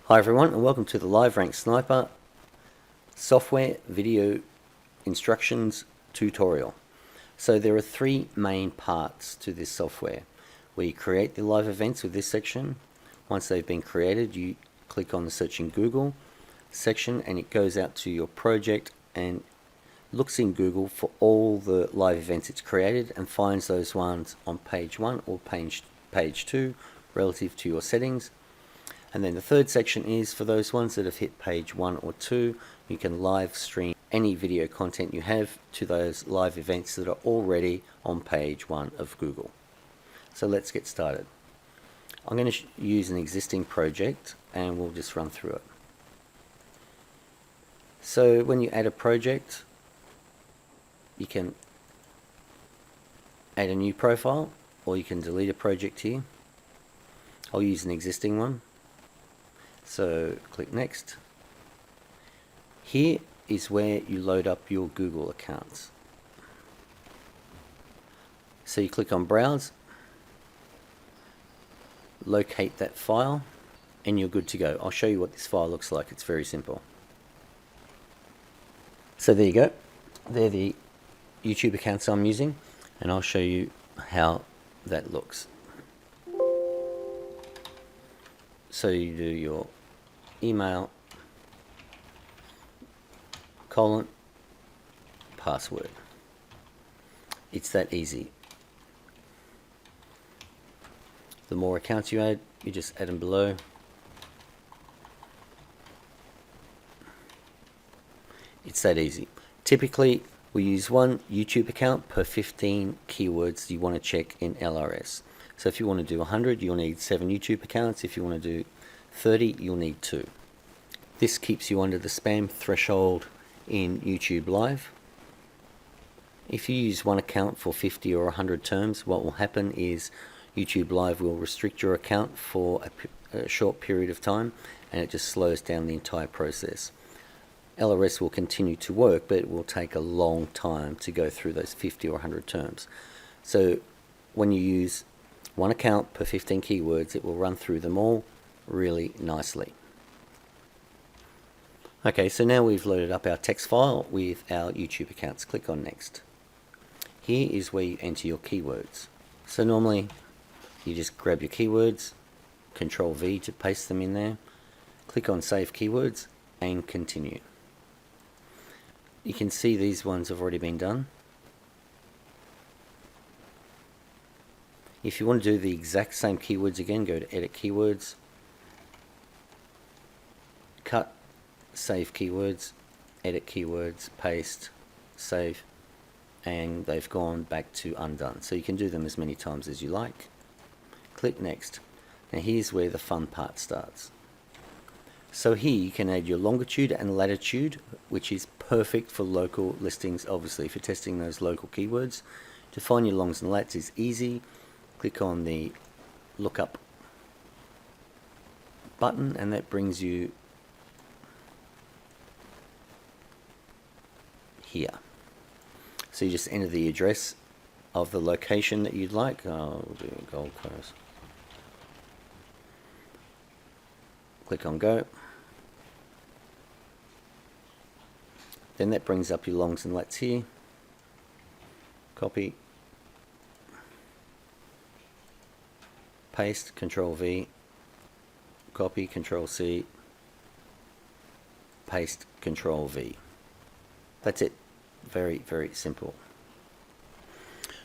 Hi everyone, and welcome to the LiveRank Sniper software video instructions tutorial. So there are three main parts to this software. We create the live events with this section. Once they've been created, you click on the search in Google section and it goes out to your project and looks in Google for all the live events it's created and finds those ones on page 1 or page 2 relative to your settings. And then the third section is for those ones that have hit page 1 or 2, you can live stream any video content you have to those live events that are already on page 1 of Google. So let's get started. I'm going to use an existing project and we'll just run through it. So when you add a project, you can add a new profile or you can delete a project here. I'll use an existing one. So click next. Here is where you load up your Google accounts. So you click on browse, locate that file, and you're good to go. I'll show you what this file looks like. It's very simple. So there you go. They're the YouTube accounts I'm using, and I'll show you how that looks. So you do your email, password. It's that easy. The more accounts you add, you just add them below. It's that easy. Typically, we use one YouTube account per 15 keywords you want to check in LRS. So if you want to do 100, you'll need 7 YouTube accounts. If you want to do 30, you'll need 2. This keeps you under the spam threshold in YouTube Live. If you use one account for 50 or 100 terms, what will happen is YouTube Live will restrict your account for a short period of time and it just slows down the entire process. LRS will continue to work, but it will take a long time to go through those 50 or 100 terms. So when you use one account per 15 keywords, it will run through them all really nicely. Okay, so now we've loaded up our text file with our YouTube accounts. Click on next. Here is where you enter your keywords. So normally you just grab your keywords, Control V to paste them in there, click on save keywords and continue. You can see these ones have already been done. If you want to do the exact same keywords again, go to edit keywords, cut, save keywords, edit keywords, paste, save, and they've gone back to undone. So you can do them as many times as you like. Click next. Now here's where the fun part starts. So here you can add your longitude and latitude, which is perfect for local listings. Obviously, if you're testing those local keywords, to find your longs and lats is easy. Click on the lookup button and that brings you here. So you just enter the address of the location that you'd like. We'll do Gold Coast. Click on go. Then that brings up your longs and lats here. Copy. Paste, Control V. Copy, Control C. Paste, Control V. That's it. Very, very simple.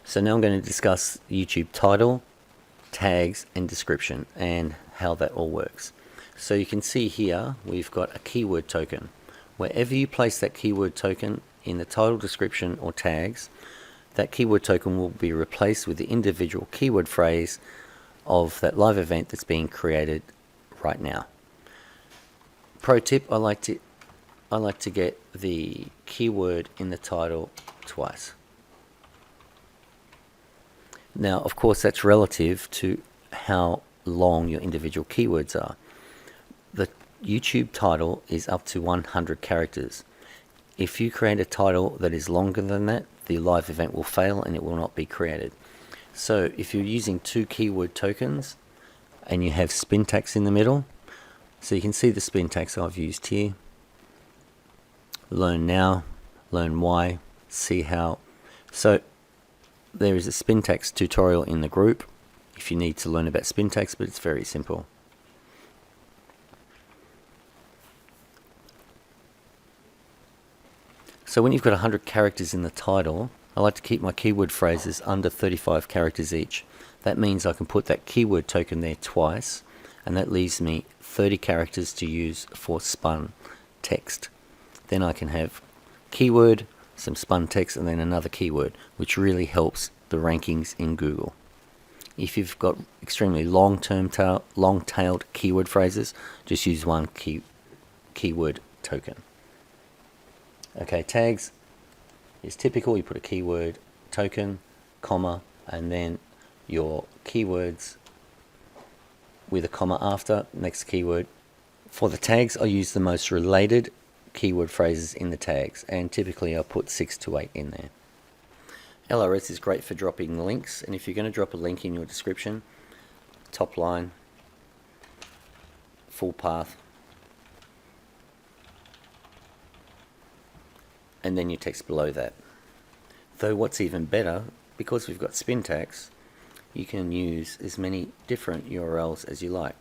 So now I'm going to discuss YouTube title, tags and description and how that all works. So you can see here we've got a keyword token. Wherever you place that keyword token in the title, description or tags, that keyword token will be replaced with the individual keyword phrase of that live event that's being created right now. Pro tip, I like to get the keyword in the title twice. Now, of course, that's relative to how long your individual keywords are. The YouTube title is up to 100 characters. If you create a title that is longer than that, the live event will fail and it will not be created. So if you're using 2 keyword tokens and you have spin tags in the middle, So you can see the spin tags I've used here. Learn now, learn why, see how. So there is a spin tags tutorial in the group if you need to learn about spin tags, but it's very simple. So when you've got 100 characters in the title, I like to keep my keyword phrases under 35 characters each. That means I can put that keyword token there twice, and that leaves me 30 characters to use for spun text. Then I can have keyword, some spun text, and then another keyword, which really helps the rankings in Google. If you've got extremely long-tailed keyword phrases, just use one keyword token. Okay, tags is typical. You put a keyword token, comma, and then your keywords with a comma after, next keyword. For the tags, I use the most related keyword phrases in the tags, and typically I put 6 to 8 in there. LRS is great for dropping links, and if you're going to drop a link in your description, top line, full path, and then your text below that. Though what's even better, because we've got spin tags, you can use as many different URLs as you like.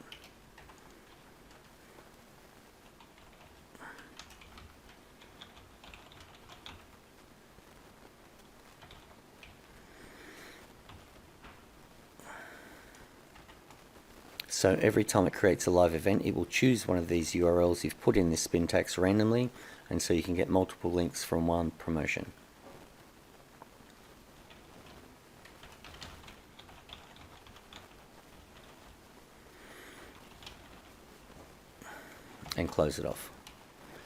So every time it creates a live event, it will choose one of these URLs you've put in this spin tags randomly, and so you can get multiple links from one promotion. And close it off.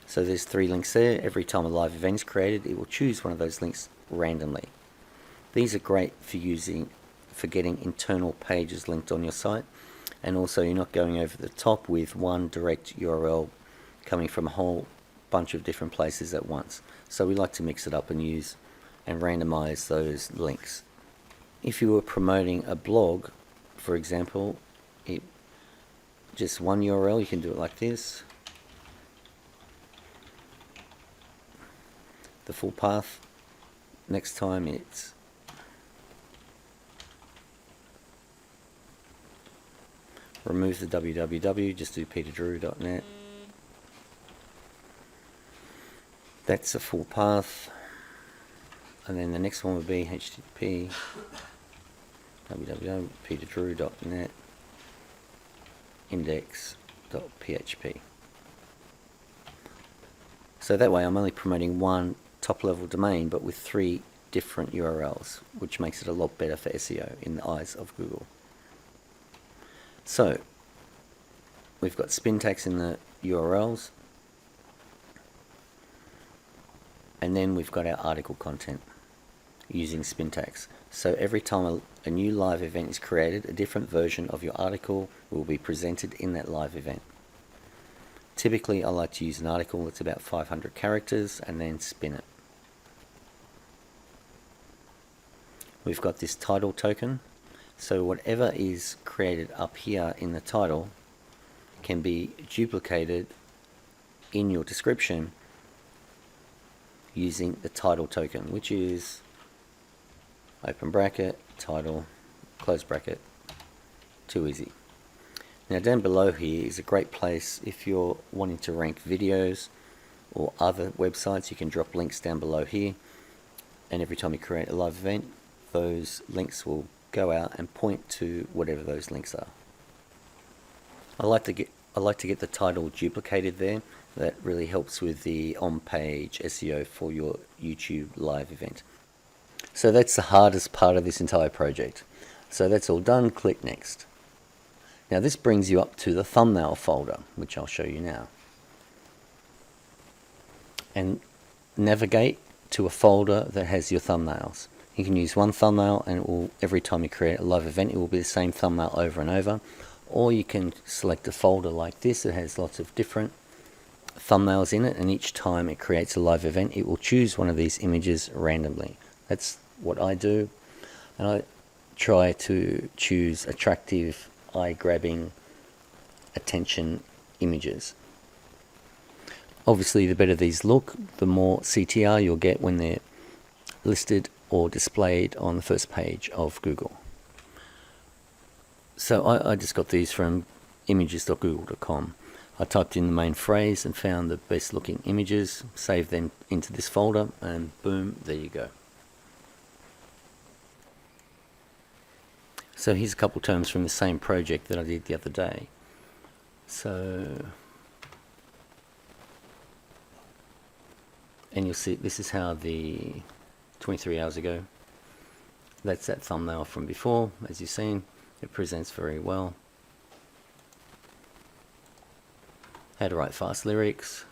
So there's 3 links there. Every time a live event is created, it will choose one of those links randomly. These are great for getting internal pages linked on your site, and also you're not going over the top with one direct URL coming from a whole bunch of different places at once. So we like to mix it up and use and randomize those links. If you were promoting a blog, for example, just one URL, you can do it like this. The full path. Next time it's remove the www, just do peterdrew.net. That's a full path. And then the next one would be http www.peterdrew.net index.php. So that way I'm only promoting one top level domain, but with 3 different URLs, which makes it a lot better for SEO in the eyes of Google. So we've got spin tags in the URLs, and then we've got our article content using spin tags. So every time a new live event is created, a different version of your article will be presented in that live event. Typically I like to use an article that's about 500 characters and then spin it. We've got this title token. So whatever is created up here in the title can be duplicated in your description using the title token, which is open bracket, title, close bracket. Too easy. Now down below here is a great place if you're wanting to rank videos or other websites. You can drop links down below here, and every time you create a live event, those links will go out and point to whatever those links are. I like to get the title duplicated there. That really helps with the on-page SEO for your YouTube live event. So that's the hardest part of this entire project. So that's all done. Click next. Now this brings you up to the thumbnail folder, which I'll show you now. And navigate to a folder that has your thumbnails. You can use one thumbnail, and it will, every time you create a live event, it will be the same thumbnail over and over. Or you can select a folder like this that has lots of different thumbnails in it, and each time it creates a live event, it will choose one of these images randomly. That's what I do, and I try to choose attractive, eye-grabbing, attention images. Obviously, the better these look, the more CTR you'll get when they're listed or displayed on the first page of Google. So I just got these from images.google.com. I typed in the main phrase and found the best looking images, saved them into this folder, and boom, there you go. So here's a couple terms from the same project that I did the other day. So, and you'll see this is how the 23 hours ago, that's that thumbnail from before. As you've seen, it presents very well. How to write fast lyrics,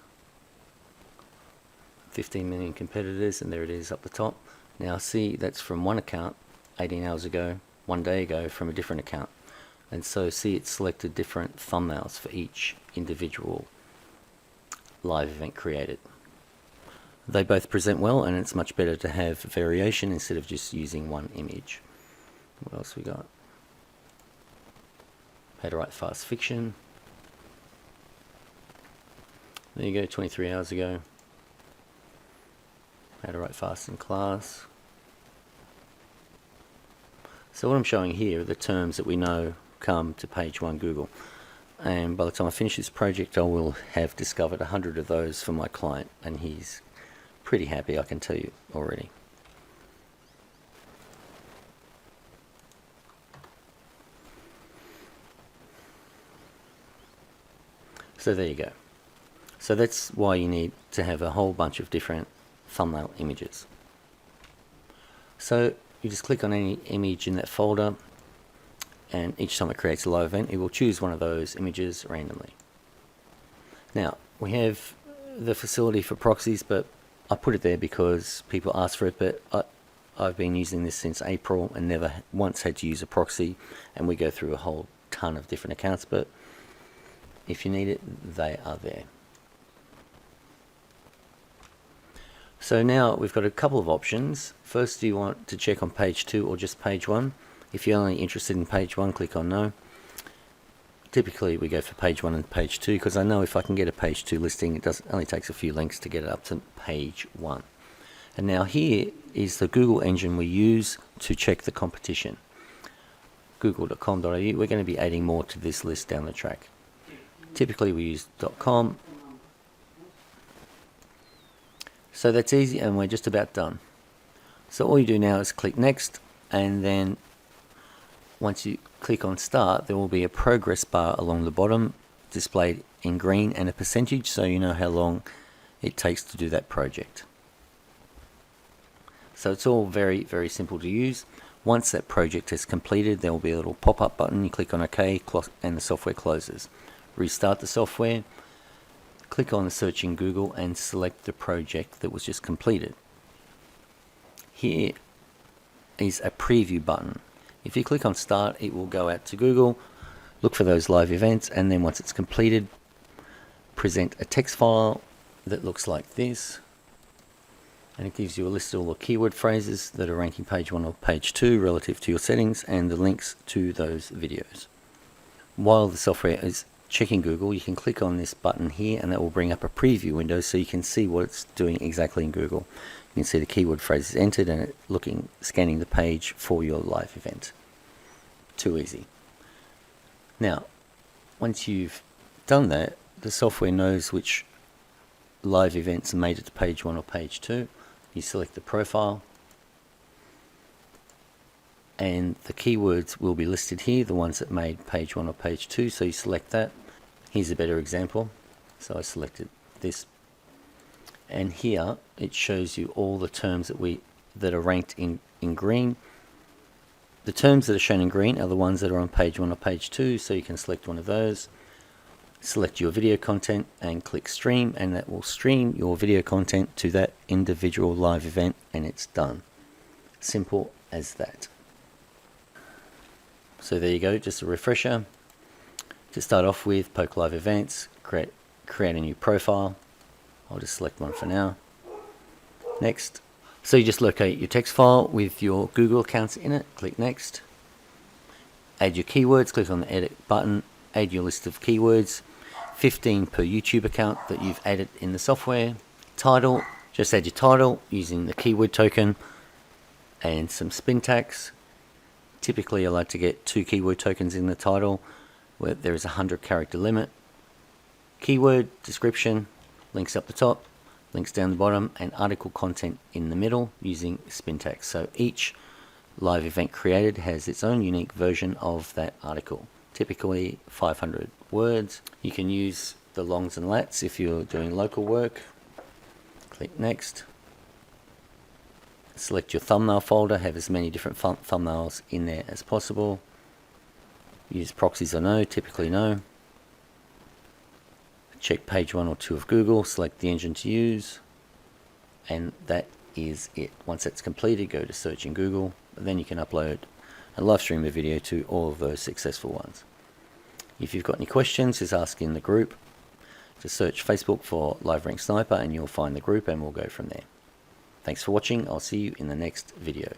15 million competitors, and there it is up the top. Now see, that's from one account 18 hours ago, 1 day ago from a different account. And so see, it's selected different thumbnails for each individual live event created. They both present well, and it's much better to have variation instead of just using one image. What else we got? How to write fast fiction. There you go, 23 hours ago. How to write fast in class. So what I'm showing here are the terms that we know come to page 1 Google. And by the time I finish this project, I will have discovered 100 of those for my client, and he's pretty happy, I can tell you already. So there you go. So that's why you need to have a whole bunch of different thumbnail images. So you just click on any image in that folder, and each time it creates a live event, it will choose one of those images randomly. Now, we have the facility for proxies, but I put it there because people ask for it, but I've been using this since April and never once had to use a proxy, and we go through a whole ton of different accounts, but if you need it, they are there. So now we've got a couple of options. First, do you want to check on page 2 or just page 1? If you're only interested in page 1, click on no. Typically we go for page 1 and page 2 because I know if I can get a page 2 listing, it only takes a few links to get it up to page 1. And now here is the Google engine we use to check the competition. Google.com.au. We're going to be adding more to this list down the track. Typically we use .com. So that's easy, and we're just about done. So all you do now is click next, and then once you click on start, there will be a progress bar along the bottom displayed in green and a percentage, so you know how long it takes to do that project. So it's all very, very simple to use. Once that project is completed, there will be a little pop-up button. You click on OK, and the software closes. Restart the software. Click on the search in Google and select the project that was just completed. Here is a preview button. If you click on start, it will go out to Google, look for those live events, and then once it's completed, present a text file that looks like this, and it gives you a list of all the keyword phrases that are ranking page 1 or page 2 relative to your settings, and the links to those videos. While the software is checking Google, you can click on this button here, and that will bring up a preview window so you can see what it's doing exactly in Google. You can see the keyword phrases entered and it scanning the page for your live event. Too easy. Now, once you've done that, the software knows which live events made it to page 1 or page 2. You select the profile, and the keywords will be listed here, the ones that made page 1 or page 2, so you select that. Here's a better example. So I selected this, and here it shows you all the terms that are ranked in green. The terms that are shown in green are the ones that are on page 1 or page 2, so you can select one of those. Select your video content and click stream, and that will stream your video content to that individual live event, and it's done. Simple as that. So there you go, just a refresher. To start off with, poke live events, create a new profile. I'll just select one for now. Next. So you just locate your text file with your Google accounts in it, click next. Add your keywords, click on the edit button, add your list of keywords. 15 per YouTube account that you've added in the software. Title, just add your title using the keyword token and some spin tags. Typically I like to get 2 keyword tokens in the title where there is a 100 character limit. Keyword, description, links up the top, links down the bottom, and article content in the middle using spin tags. So each live event created has its own unique version of that article, typically 500 words. You can use the longs and lats if you're doing local work. Click next. Select your thumbnail folder, have as many different thumbnails in there as possible. Use proxies or no, typically no. Check page 1 or 2 of Google, select the engine to use, and that is it. Once that's completed, go to search in Google, and then you can upload and live stream a video to all of those successful ones. If you've got any questions, just ask in the group. Just search Facebook for LiveRank Sniper and you'll find the group, and we'll go from there. Thanks for watching. I'll see you in the next video.